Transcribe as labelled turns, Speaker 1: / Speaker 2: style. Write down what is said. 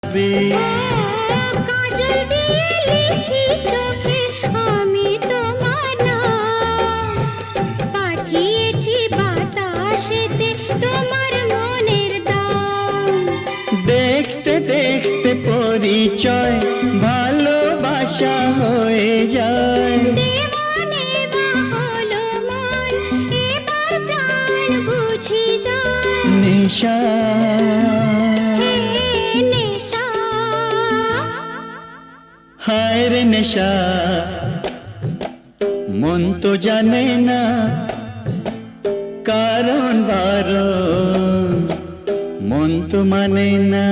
Speaker 1: থাকবে।
Speaker 2: কাজল দিয়ে লিখি চোখে আমি তোমার নাম, পাঠিয়েছি বাতাসেতে তোমার মনের দাম।
Speaker 1: দেখতে দেখতে পরিচয় ভালোবাসা হয়ে যায়।
Speaker 2: দেওয়ানে বা হলো মন, এবার প্রাণ বুঝি যায়।
Speaker 1: নেশা
Speaker 2: হে নেশা,
Speaker 1: হায় রে নেশা, মন তো জানে না কারণ বারণ, মন তো মানে না।